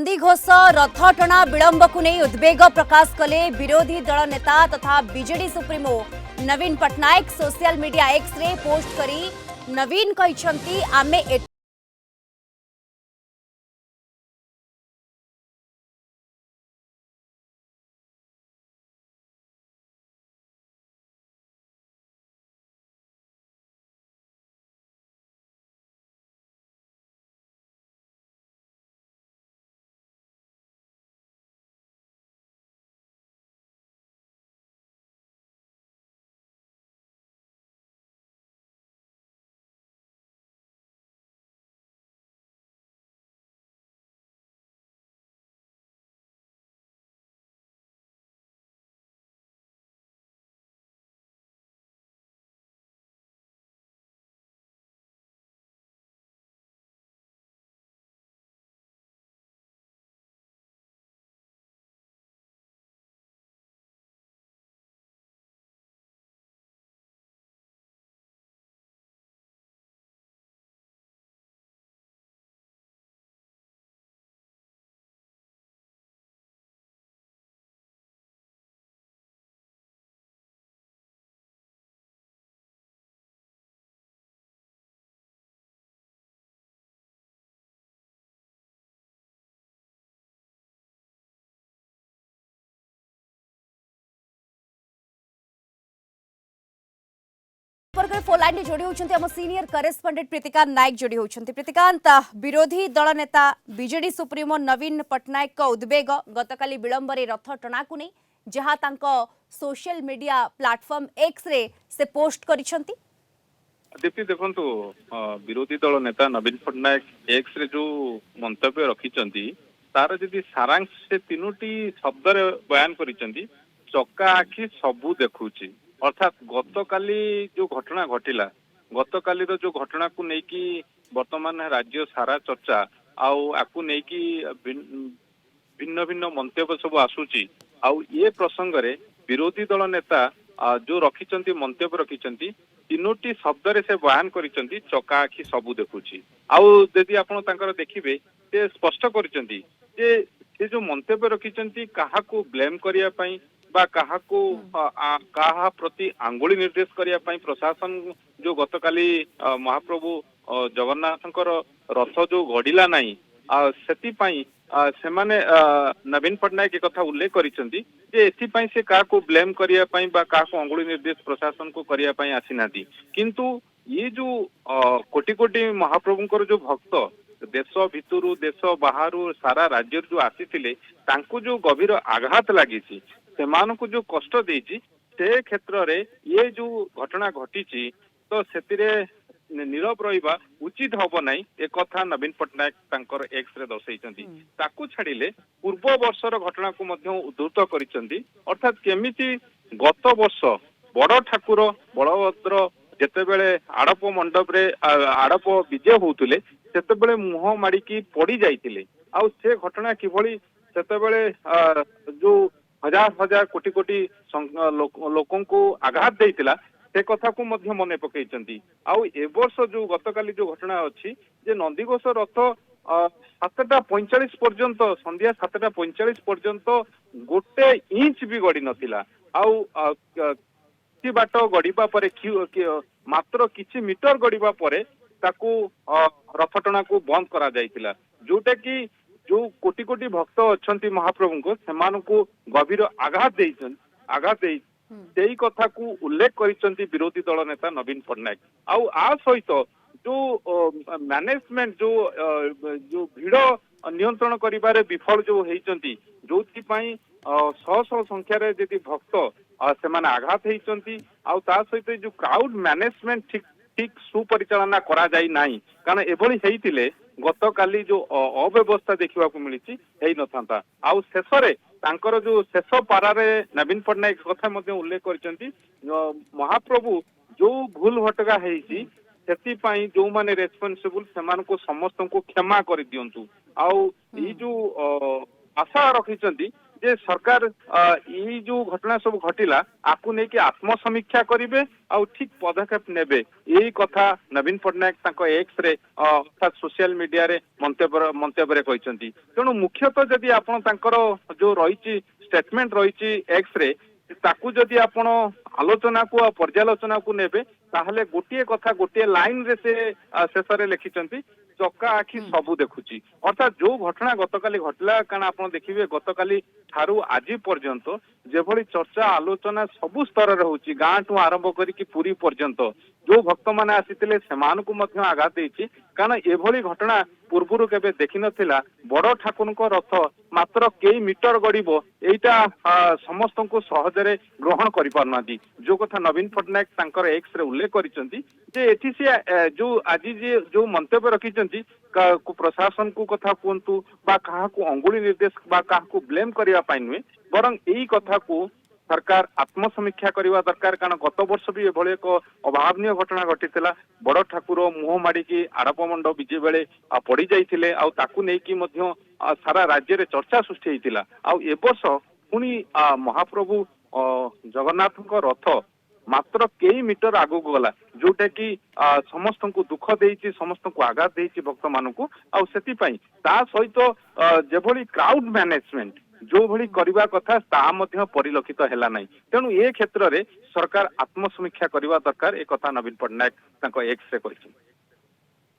नंदीघोष रथ टणा विलंब को नहीं उद्वेग प्रकाश कले विरोधी दल नेता तथा BJD supremo Naveen Patnaik social media X रे पोस्ट करी नवीन कहते आमे फोन लाइन जोड़ी होती आम सीनियर करेस्पॉन्डेंट प्रीतिकांत नायक जोड़ी होती। प्रीतिकांत, विरोधी दल नेता बीजेडी सुप्रीमो नवीन पट्टनायक उद्वेग गतकाली विलंब रथ टणा को नहीं जहाँ social media platform X ray से पोस्ट करिसेंती। दीप्ति देखंतु विरोधी दल नेता नवीन पट्टनायक एक्स रे जो मंतव्य रखिचंती तार जदि सारांश से तीनोटी शब्द रे बयान करिचंती चक्का आखि सबू देखुची। अर्थात गतकाली जो घटना घटिला गतकाली जो घटना को नेकी वर्तमान राज्य सारा चर्चा आउ आकु नेकी भिन्न भिन्न मंतव्य सब आसुची। आउ ये प्रसंग रे विरोधी दल नेता जो रखिचंती मंतव्य रखिचंती तीनोटी शब्द रे से बयान करिचंती चक्का आखि सबू देखुची। आउ यदि आपण तांकर देखिबे से स्पष्ट करिचंती जे से जो मंतव्य रखिचंती काहा को ब्लेम करिया पई बा काहा प्रति आंगुली निर्देश करिया पई प्रशासन जो गतकाली महाप्रभु जगन्नाथंकर रथ जो गड़िला नाही सेति पई सेमाने नवीन पट्टनायक कथा उल्लेख करिसंती जे एथि पई से का को ब्लेम करिया पई बा का को अंगुली निर्देश प्रशासन को करिया पई आसिनाती। किंतु ये जो कोटि कोटि महाप्रभुंकर जो भक्त देश भितरु देश बाहरु सारा राज्य जो आसीथिले तांको जो गभीर आघात लागिछि सेमानकु जो कष्ट देछि से क्षेत्र रे ये जो घटना घटिछि तो सेतिरे नीरव रहिबा उचित हबो नाही ए कथा नवीन पट्टनायक तांकर एक्स रे दर्शाइछंती। ताकू छाडिले पूर्व वर्षर घटना को मध्य उद्धृत करिसंती। अर्थात केमिति गत वर्ष बड़ ठाकुर बलभद्र जेतेबेले आड़प मंडप रे आड़प विजय होउतले सेतेबेले मुह माडिकी पड़ी जाइतिले आ से घटना किभली सेतेबेले जो हजार हजार कोटी कोटी लोकों को आघात देइतिला से कथा को मध्य मने पकईचंती। आउ ए वर्ष जो गतकाली जो घटना अछि जे नंदीघोष रथ 7:45 पर्यंत संध्या 7:45 पर्यंत गोटे इंच भी गड़ी नथिला। आउ कि बाट गड़ीबा परे मात्र किछि मीटर गड़ीबा परे ताकू रथ टणा को बंद करा जाइतिला जोटा कि जो कोटि कोटि भक्त अच्छंती महाप्रभु को सेमान को गभीर आघात दे सेही कथा को उल्लेख करिसंती विरोधी दल नेता नवीन पट्टनायक। आउ आ सहित जो मैनेजमेंट जो भीड़ नियंत्रण करिबारे विफल जो हेइचंती जोथि पई शह शह संख्या रे जदि भक्त सेमान आघात हेइचंती आउ ता सहित जो क्राउड मैनेजमेंट ठीक सुपरिचालना करा जाई नाही कारण एभली हेइतिले गतकाली जो अव्यवस्था देखा मिली नथा। आउ शेषे तांकर जो शेष पारारे नवीन पट्टनायक कथा मध्य उल्लेख करिसंती महाप्रभु जो भूल भटका हेइची सेति पई जो माने रेस्पोंसिबल सेमान को समस्त को क्षमा कर दियंतु। आउ ई जो आशा रखिसंती जे सरकार ये जो घटना सब घटिला आपको लेकिन आत्मसमीक्षा करेंगे आउ ठीक पदक्षेप नेबे यही कथा नवीन पट्टनायक तांको एक्स रे अर्थात सोशल मीडिया रे मंतव्य कहते तेणु मुख्यतः जदि आपण तांकर जो रही स्टेटमेंट रही एक्स रे ताकू जदि आपण आलोचना को पर्यालोचना को नेबे ताहले गोटे कथा गोटे लाइन रे से शेष रे लिखिचंती चक्का आखि सबू देखुची अर्थात जो घटना गतकाली घटला कारण आप देखिए गतकाली ठारू आज पर्यंत जेभली चर्चा आलोचना सबु स्तर होची गाँ ठू आरंभ करिकी पूरी पर्यंत जो भक्त माने आसीतिले सेमानकु मध्य आघात देछि कारण एभली घटना पूर्वरु केबे देखि नथिला बड़ ठाकुरको रथ मात्र कई मीटर गड़िबो एटा समस्त को सहजरे ग्रहण करि पारनादी जो कथा नवीन पट्टनायक तांकर एक्स रे उल्लेख करिसंती जे एथि से जो आज जे जो मंतव्य रखिसंती प्रशासन को कथा कहतु बा कहा को अंगुली निर्देश बा कहा को ब्लेम करिया पाई नुहे बरं एई कथा को सरकार आत्मसमीक्षा करवा दरकार कारण गत वर्ष भी एभली एक अभावनीय घटना घटिथिला बड़ ठाकुर मुह माड़िकी आड़प मंड विजे बेले पड़ी जाइथिले आउ ताकू नेकी मध्य सारा राज्य रे चर्चा सृष्टि होइतिला आउ ए वर्ष पुणी महाप्रभु जगन्नाथ रथ मात्र कई मीटर आगु गला जोटा कि समस्त को दुख देइछि समस्त को आघात देइछि भक्त मानकु आउ सेति पई ता सहित जेभली क्राउड मैनेजमेंट जो भली करबा कथा ता मध्य परिलक्षित हैला नै तेणु ए क्षेत्र रे सरकार आत्मसमीक्षा करबा दरकार ए कथा नवीन पट्टनायक तांको एक्स रे कहिछि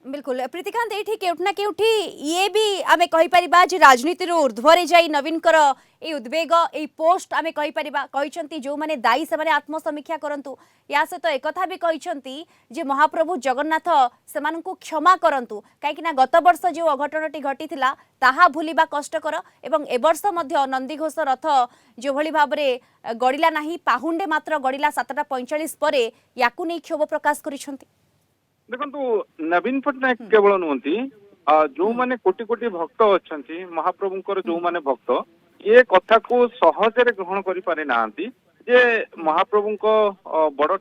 बिल्कुल प्रीतिकांत ये केउठना केउठी ये भी आमे कहि परिबा जे राजनीति रो ऊर्ध्वरे जाई नवीन कर ए उद्वेग ए पोस्ट आमे कहि परिबा कहिसंती जो माने दाई से माने आत्मसमीक्षा करंतु या से तो एकथा भी कहिसंती जे महाप्रभु जगन्नाथ सेमान को क्षमा करंतु काहेकि ना गत वर्ष जो अघटनटी घटिथिला ताहा भूलिबा कष्टकर एवं ए वर्ष मध्य नंदीघोष रथ जो भली भाबरे गडिला नाही पाहुंडे मात्र गडिला 7:45 परे याकु नै क्षोभ प्रकाश करिसंती देखंतु नवीन पट्टनायक केवल नुहंती जो माने कोटि कोटि भक्त अछंती महाप्रभुंकर जो माने भक्त ये कथा को सहजरे ग्रहण करि पारे नांती जे महाप्रभुंको बड़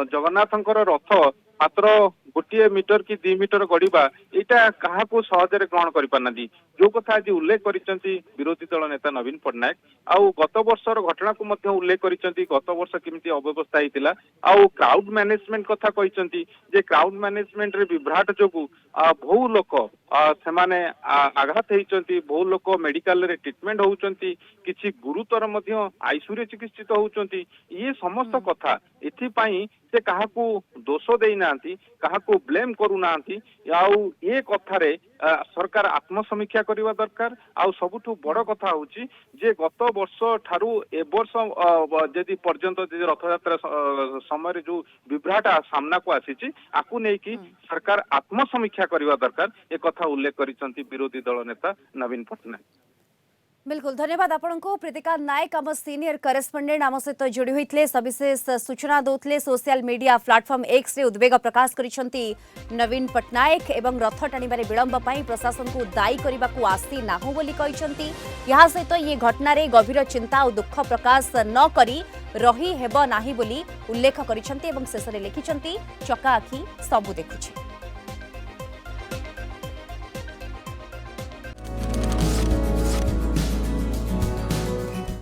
जगन्नाथंकर रथ मात्र गोटे मीटर कि 2 मीटर गड़िबा एटा कहा को सहजरे ग्रहण करि पारनादी जो कथा आज उल्लेख करिसंती विरोधी दल नेता नवीन पट्टनायक आउ गत वर्षर घटना को मध्य उल्लेख करिसंती गत वर्ष केमिति अव्यवस्था हितिला आउ क्राउड मैनेजमेंट कथा कहिसंती जे क्राउड मैनेजमेंट रे विभ्राट जोगु बहु लोक सेमाने आघात हेइचंती बहु लोक मेडिकल रे ट्रीटमेंट होउचंती किछि गुरुतर मध्य आईसीयू रे चिकित्सित होउचंती ये समस्त कथा एथि पई से कहा को दोष देई नांती कहा को ब्लेम करू नांती आउ ये कथा रे सरकार आत्मसमीक्षा करबा दरकार आउ सबुठु बड़ कथा होची जे गत वर्ष ठारू ए वर्ष यदि पर्यंत रथ यात्रा समय रे जो विभ्राट सामना को आसीची आकु नै कि सरकार आत्मसमीक्षा करबा दरकार ए कथा उल्लेख करिसंती विरोधी दल नेता नवीन पट्टनायक बिल्कुल धन्यवाद आपण को प्रीतिकांत नायक आम सीनियर करेस्पोंडेंट आम सहित जोड़ी होते सविशेष सूचना दौले सोशल मीडिया प्लाटफर्म एक्स रे उद्वेग प्रकाश करिसंती नवीन पट्टनायक एवं रथ टाणिबारे विलंब पई प्रशासन को दायी करने को आसी नाहु बोली कहिसंती या सहित ये घटना रे गभीर चिंता और दुख प्रकाश न करी रही हेब नाही बोली उल्लेख करिसंती एवं शेष रे लिखिसंती चका आखि सबु देखुछि।